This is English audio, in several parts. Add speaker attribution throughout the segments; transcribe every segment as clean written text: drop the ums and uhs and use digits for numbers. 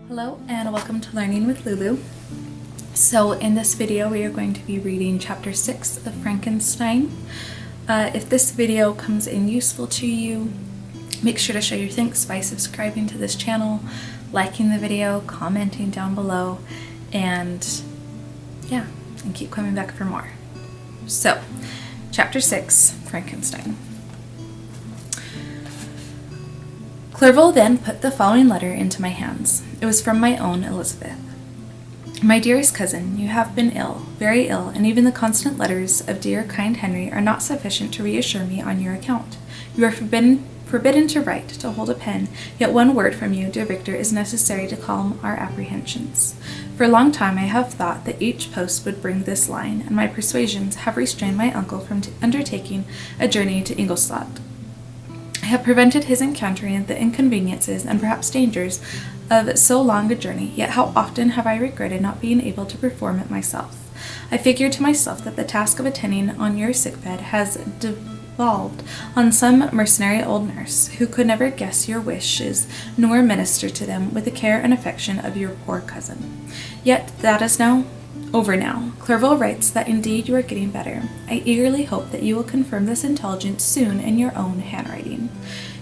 Speaker 1: Hello and welcome to Learning with Lulu. So in this video we are going to be reading chapter 6 of Frankenstein. If this video comes in useful to you, make sure to show your thanks by subscribing to this channel, liking the video, commenting down below, and keep coming back for more. So, chapter 6, Frankenstein. Clerval then put the following letter into my hands. It was from my own Elizabeth. My dearest cousin, you have been ill, very ill, and even the constant letters of dear kind Henry are not sufficient to reassure me on your account. You are forbidden to write, to hold a pen, yet one word from you, dear Victor, is necessary to calm our apprehensions. For a long time I have thought that each post would bring this line, and my persuasions have restrained my uncle from undertaking a journey to Ingolstadt. I have prevented his encountering the inconveniences and perhaps dangers of so long a journey, yet how often have I regretted not being able to perform it myself. I figured to myself that the task of attending on your sickbed has devolved on some mercenary old nurse, who could never guess your wishes nor minister to them with the care and affection of your poor cousin. Yet that is over now. Clerval writes that indeed you are getting better. I eagerly hope that you will confirm this intelligence soon in your own handwriting.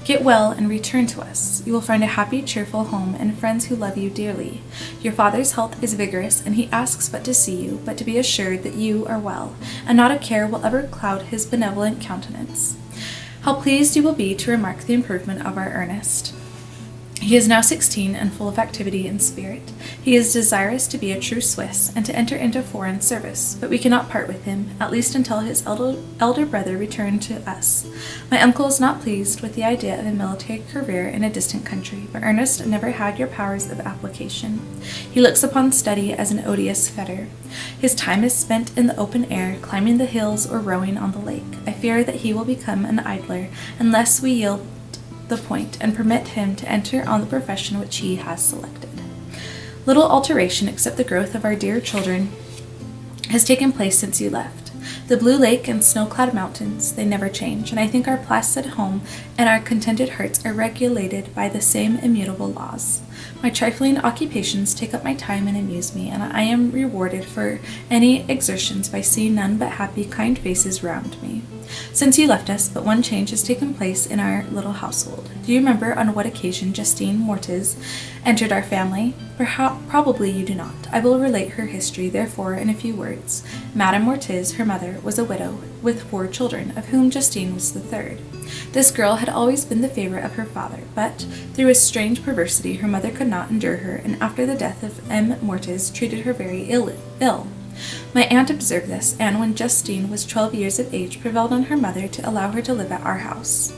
Speaker 1: Get well and return to us. You will find a happy, cheerful home and friends who love you dearly. Your father's health is vigorous, and he asks but to see you, but to be assured that you are well, and not a care will ever cloud his benevolent countenance. How pleased you will be to remark the improvement of our Ernest. He is now 16 and full of activity and spirit. He is desirous to be a true Swiss and to enter into foreign service, but we cannot part with him, at least until his elder brother return to us. My uncle is not pleased with the idea of a military career in a distant country, but Ernest never had your powers of application. He looks upon study as an odious fetter. His time is spent in the open air, climbing the hills or rowing on the lake. I fear that he will become an idler unless we yield the point and permit him to enter on the profession which he has selected. Little alteration except the growth of our dear children has taken place since you left. The blue lake and snow-clad mountains, they never change, and I think our placid home and our contented hearts are regulated by the same immutable laws. My trifling occupations take up my time and amuse me, and I am rewarded for any exertions by seeing none but happy, kind faces round me. Since you left us, but one change has taken place in our little household. Do you remember on what occasion Justine Mortez entered our family? Probably you do not. I will relate her history, therefore, in a few words. Madame Mortez, her mother, was a widow with 4 children, of whom Justine was the third. This girl had always been the favorite of her father, but through a strange perversity her mother could not endure her, and after the death of M. Mortez treated her very ill. My aunt observed this, and when Justine was 12 years of age, prevailed on her mother to allow her to live at our house.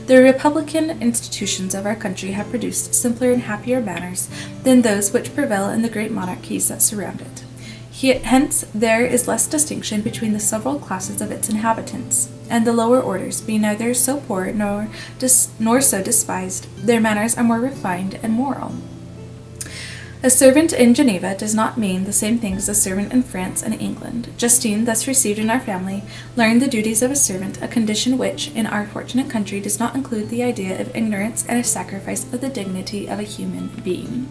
Speaker 1: The republican institutions of our country have produced simpler and happier manners than those which prevail in the great monarchies that surround it. Hence there is less distinction between the several classes of its inhabitants, and the lower orders, being neither so poor nor so despised, their manners are more refined and moral. A servant in Geneva does not mean the same thing as a servant in France and England. Justine, thus received in our family, learned the duties of a servant, a condition which, in our fortunate country, does not include the idea of ignorance and a sacrifice of the dignity of a human being.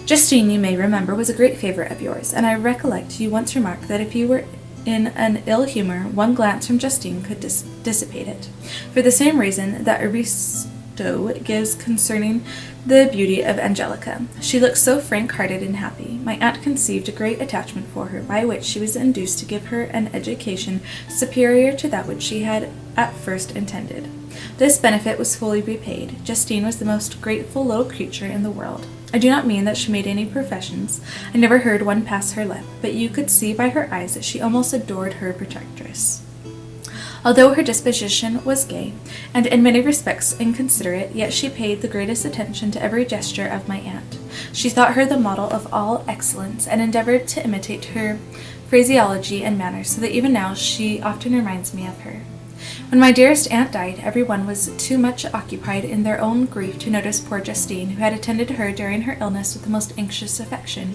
Speaker 1: Justine, you may remember, was a great favorite of yours, and I recollect you once remarked that if you were in an ill humor, one glance from Justine could dissipate it. For the same reason that Aristo gives concerning the beauty of Angelica. She looked so frank-hearted and happy. My aunt conceived a great attachment for her, by which she was induced to give her an education superior to that which she had at first intended. This benefit was fully repaid. Justine was the most grateful little creature in the world. I do not mean that she made any professions. I never heard one pass her lip, but you could see by her eyes that she almost adored her protectress. Although her disposition was gay, and in many respects inconsiderate, yet she paid the greatest attention to every gesture of my aunt. She thought her the model of all excellence, and endeavored to imitate her phraseology and manners, so that even now she often reminds me of her. When my dearest aunt died, every one was too much occupied in their own grief to notice poor Justine, who had attended her during her illness with the most anxious affection.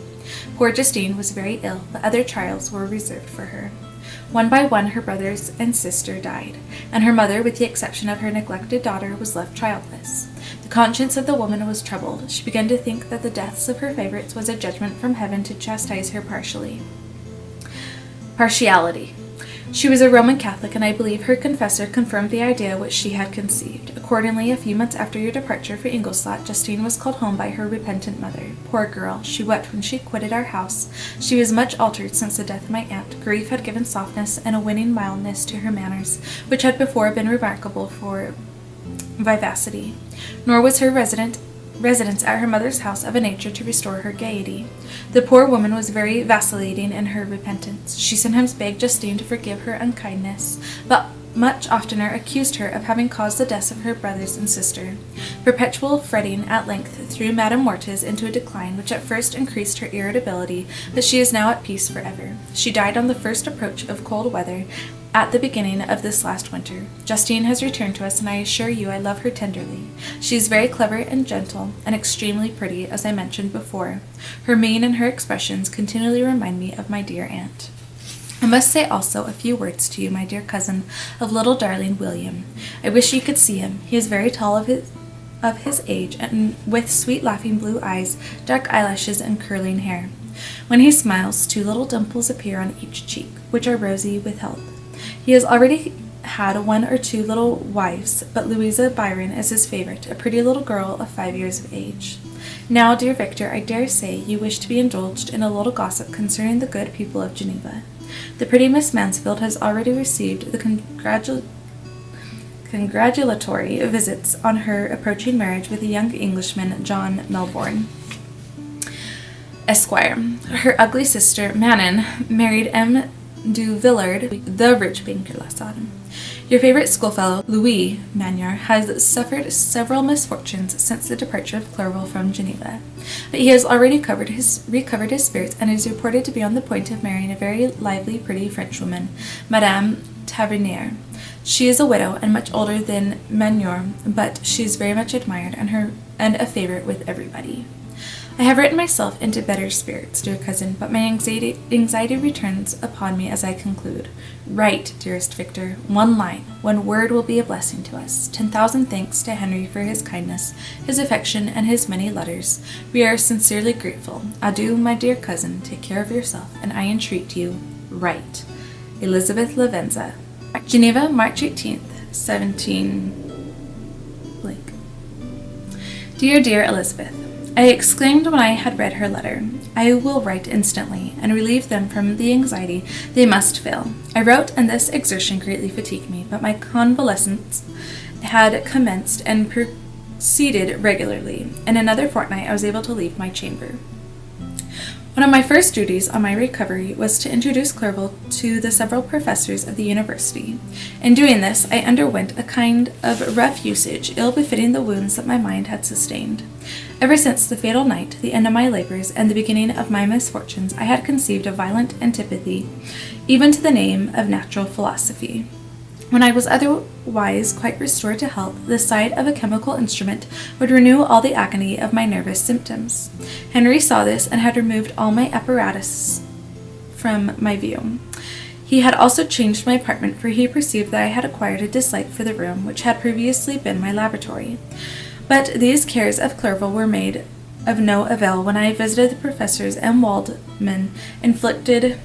Speaker 1: Poor Justine was very ill, but other trials were reserved for her. One by one her brothers and sister died, and her mother, with the exception of her neglected daughter, was left childless. The The conscience of the woman was troubled. She began to think that the deaths of her favorites was a judgment from heaven to chastise her partiality. She was a Roman Catholic, and I believe her confessor confirmed the idea which she had conceived. Accordingly, a few months after your departure for Ingolstadt, Justine was called home by her repentant mother. Poor girl, she wept when she quitted our house. She was much altered since the death of my aunt. Grief had given softness and a winning mildness to her manners, which had before been remarkable for vivacity. Nor was her residence at her mother's house of a nature to restore her gaiety. The poor woman was very vacillating in her repentance. She sometimes begged Justine to forgive her unkindness, but much oftener accused her of having caused the deaths of her brothers and sister. Perpetual fretting at length threw Madame Mortez into a decline which at first increased her irritability, but she is now at peace forever. She died on the first approach of cold weather, at the beginning of this last winter. Justine has returned to us, and I assure you I love her tenderly. She is very clever and gentle, and extremely pretty, as I mentioned before. Her mien and her expressions continually remind me of my dear aunt. I must say also a few words to you, my dear cousin, of little darling William. I wish you could see him. He is very tall of his age, and with sweet laughing blue eyes, dark eyelashes, and curling hair. When he smiles, 2 little dimples appear on each cheek, which are rosy with health. He has already had 1 or 2 little wives, but Louisa Byron is his favorite, a pretty little girl of 5 years of age. Now, dear Victor, I dare say you wish to be indulged in a little gossip concerning the good people of Geneva. The pretty Miss Mansfield has already received the congratulatory visits on her approaching marriage with a young Englishman, John Melbourne, Esquire. Her ugly sister, Manon, married M. du Villard, the rich banker, last autumn. Your favorite schoolfellow, Louis Magnard, has suffered several misfortunes since the departure of Clerval from Geneva, but he has already recovered his spirits and is reported to be on the point of marrying a very lively, pretty Frenchwoman, Madame Tavernier. She is a widow and much older than Magnard, but she is very much admired and a favorite with everybody. I have written myself into better spirits, dear cousin, but my anxiety returns upon me as I conclude. Write, dearest Victor, 1 line, 1 word will be a blessing to us. 10,000 thanks to Henry for his kindness, his affection, and his many letters. We are sincerely grateful. Adieu, my dear cousin. Take care of yourself, and I entreat you, write. Elizabeth Lavenza. Geneva, March 18th, 17... Dear Elizabeth, I exclaimed when I had read her letter, I will write instantly, and relieve them from the anxiety they must feel. I wrote, and this exertion greatly fatigued me, but my convalescence had commenced and proceeded regularly. In another fortnight I was able to leave my chamber. One of my first duties on my recovery was to introduce Clerval to the several professors of the university. In doing this, I underwent a kind of rough usage, ill befitting the wounds that my mind had sustained. Ever since the fatal night, the end of my labors, and the beginning of my misfortunes, I had conceived a violent antipathy, even to the name of natural philosophy. When I was otherwise quite restored to health, the sight of a chemical instrument would renew all the agony of my nervous symptoms. Henry saw this and had removed all my apparatus from my view. He had also changed my apartment, for he perceived that I had acquired a dislike for the room which had previously been my laboratory. But these cares of Clerval were made of no avail when I visited the professors, and Waldman inflicted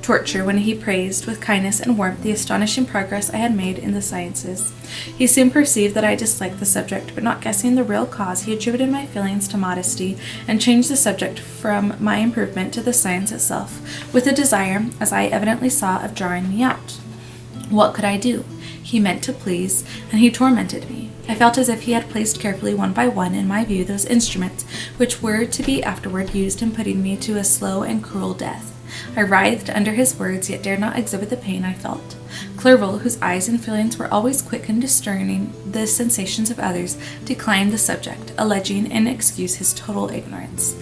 Speaker 1: torture when he praised with kindness and warmth the astonishing progress I had made in the sciences. He soon perceived that I disliked the subject, but not guessing the real cause, he attributed my feelings to modesty, and changed the subject from my improvement to the science itself, with a desire, as I evidently saw, of drawing me out. What could I do? He meant to please, and he tormented me. I felt as if he had placed carefully 1 by 1 in my view those instruments which were to be afterward used in putting me to a slow and cruel death. I writhed under his words, yet dared not exhibit the pain I felt. Clerval, whose eyes and feelings were always quick in discerning the sensations of others, declined the subject, alleging in excuse his total ignorance,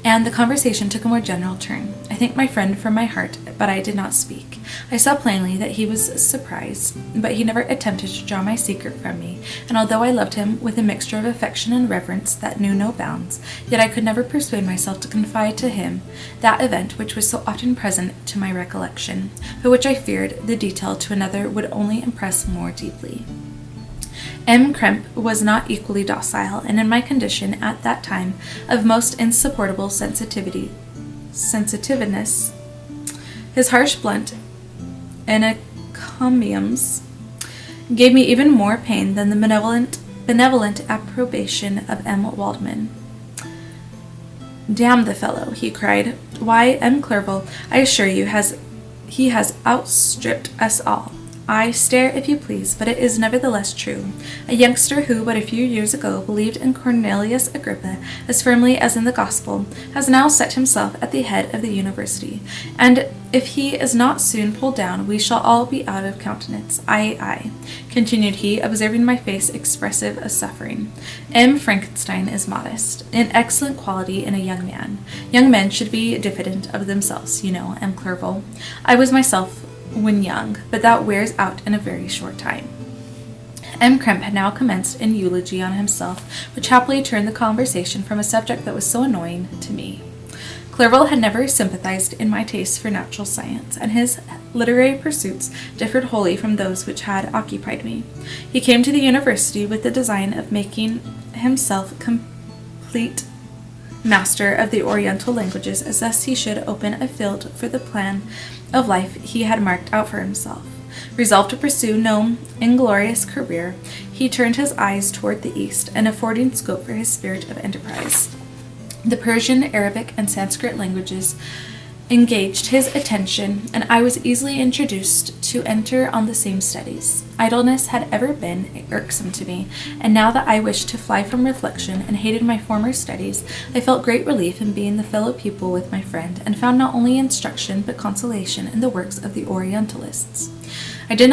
Speaker 1: and the conversation took a more general turn. I thanked my friend from my heart, but I did not speak. I saw plainly that he was surprised, but he never attempted to draw my secret from me, and although I loved him with a mixture of affection and reverence that knew no bounds, yet I could never persuade myself to confide to him that event which was so often present to my recollection, but which I feared the detail to another would only impress more deeply. M. Kremp was not equally docile, and in my condition at that time of most insupportable sensitiveness, his harsh, blunt encomiums gave me even more pain than the benevolent approbation of M. Waldman. "Damn the fellow," he cried. "Why, M. Clerval, I assure you, he has outstripped us all. I stare, if you please, but it is nevertheless true. A youngster who but a few years ago believed in Cornelius Agrippa as firmly as in the gospel has now set himself at the head of the university, and if he is not soon pulled down, we shall all be out of countenance. Aye, continued he, observing my face expressive of suffering. M. Frankenstein is modest, an excellent quality in a young man. Young men should be diffident of themselves, you know, M. Clerval. I was myself when young, but that wears out in a very short time." M. Kremp had now commenced an eulogy on himself, which happily turned the conversation from a subject that was so annoying to me. Clerval had never sympathized in my tastes for natural science, and his literary pursuits differed wholly from those which had occupied me. He came to the university with the design of making himself complete master of the Oriental languages, as thus he should open a field for the plan of life he had marked out for himself. Resolved to pursue no inglorious career, he turned his eyes toward the east, and affording scope for his spirit of enterprise. The Persian, Arabic, and Sanskrit languages engaged his attention, and I was easily introduced to enter on the same studies. Idleness had ever been irksome to me, and now that I wished to fly from reflection and hated my former studies, I felt great relief in being the fellow pupil with my friend, and found not only instruction but consolation in the works of the Orientalists. I did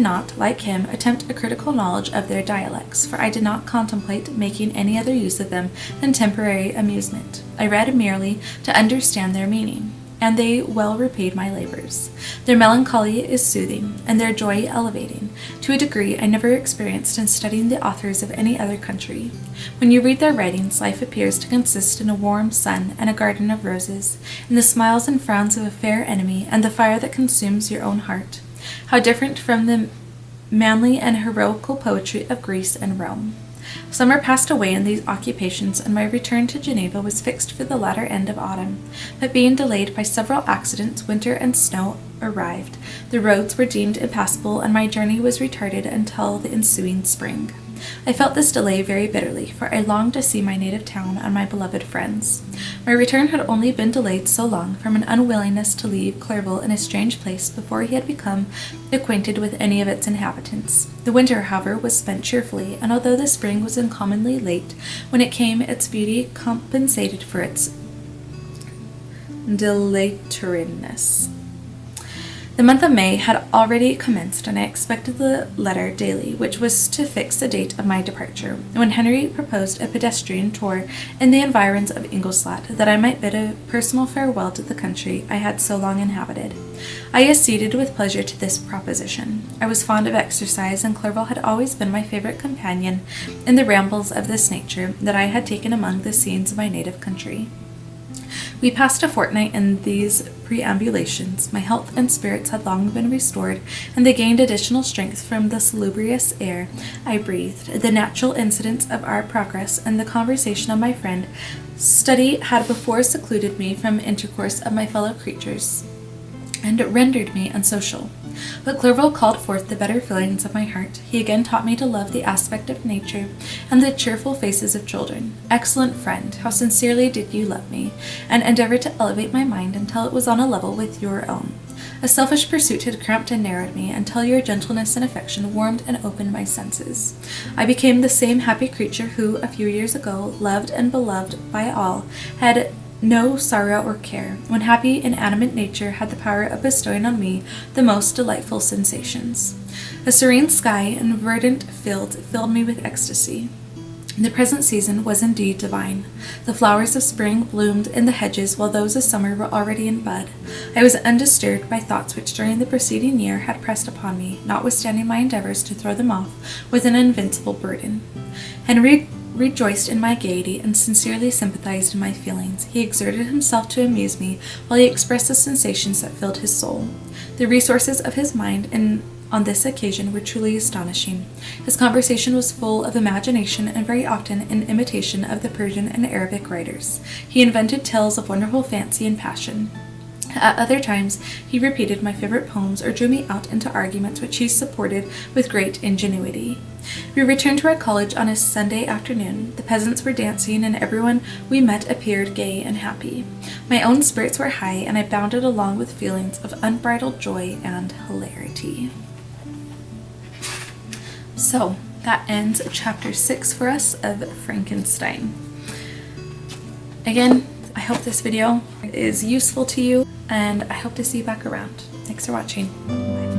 Speaker 1: not, like him, attempt a critical knowledge of their dialects, for I did not contemplate making any other use of them than temporary amusement. I read merely to understand their meaning, and they well repaid my labors. Their melancholy is soothing, and their joy elevating, to a degree I never experienced in studying the authors of any other country. When you read their writings, life appears to consist in a warm sun and a garden of roses, in the smiles and frowns of a fair enemy, and the fire that consumes your own heart. How different from the manly and heroical poetry of Greece and Rome. Summer passed away in these occupations, and my return to Geneva was fixed for the latter end of autumn, but being delayed by several accidents, winter and snow arrived. The roads were deemed impassable, and my journey was retarded until the ensuing spring. I felt this delay very bitterly, for I longed to see my native town and my beloved friends. My return had only been delayed so long from an unwillingness to leave Clerval in a strange place before he had become acquainted with any of its inhabitants. The winter, however, was spent cheerfully, and although the spring was uncommonly late, when it came its beauty compensated for its dilatoriness. The month of May had already commenced, and I expected the letter daily, which was to fix the date of my departure, when Henry proposed a pedestrian tour in the environs of Ingolstadt, that I might bid a personal farewell to the country I had so long inhabited. I acceded with pleasure to this proposition. I was fond of exercise, and Clerval had always been my favorite companion in the rambles of this nature that I had taken among the scenes of my native country. We passed a fortnight in these perambulations. My health and spirits had long been restored, and they gained additional strength from the salubrious air I breathed, the natural incidents of our progress, and the conversation of my friend. Study had before secluded me from intercourse of my fellow creatures, and rendered me unsocial. But Clerval called forth the better feelings of my heart. He again taught me to love the aspect of nature and the cheerful faces of children. Excellent friend, how sincerely did you love me, and endeavor to elevate my mind until it was on a level with your own. A selfish pursuit had cramped and narrowed me, until your gentleness and affection warmed and opened my senses. I became the same happy creature who, a few years ago, loved and beloved by all, had no sorrow or care, when happy inanimate nature had the power of bestowing on me the most delightful sensations. A serene sky and verdant fields filled me with ecstasy. The present season was indeed divine. The flowers of spring bloomed in the hedges, while those of summer were already in bud. I was undisturbed by thoughts which during the preceding year had pressed upon me, notwithstanding my endeavors to throw them off with an invincible burden. Henry rejoiced in my gaiety and sincerely sympathized in my feelings. He exerted himself to amuse me, while he expressed the sensations that filled his soul. The resources of his mind on this occasion were truly astonishing. His conversation was full of imagination and very often in imitation of the Persian and Arabic writers. He invented tales of wonderful fancy and passion. At other times, he repeated my favorite poems or drew me out into arguments which he supported with great ingenuity. We returned to our college on a Sunday afternoon. The peasants were dancing, and everyone we met appeared gay and happy. My own spirits were high, and I bounded along with feelings of unbridled joy and hilarity. So, that ends chapter 6 for us of Frankenstein. Again, I hope this video is useful to you, and I hope to see you back around. Thanks for watching. Bye.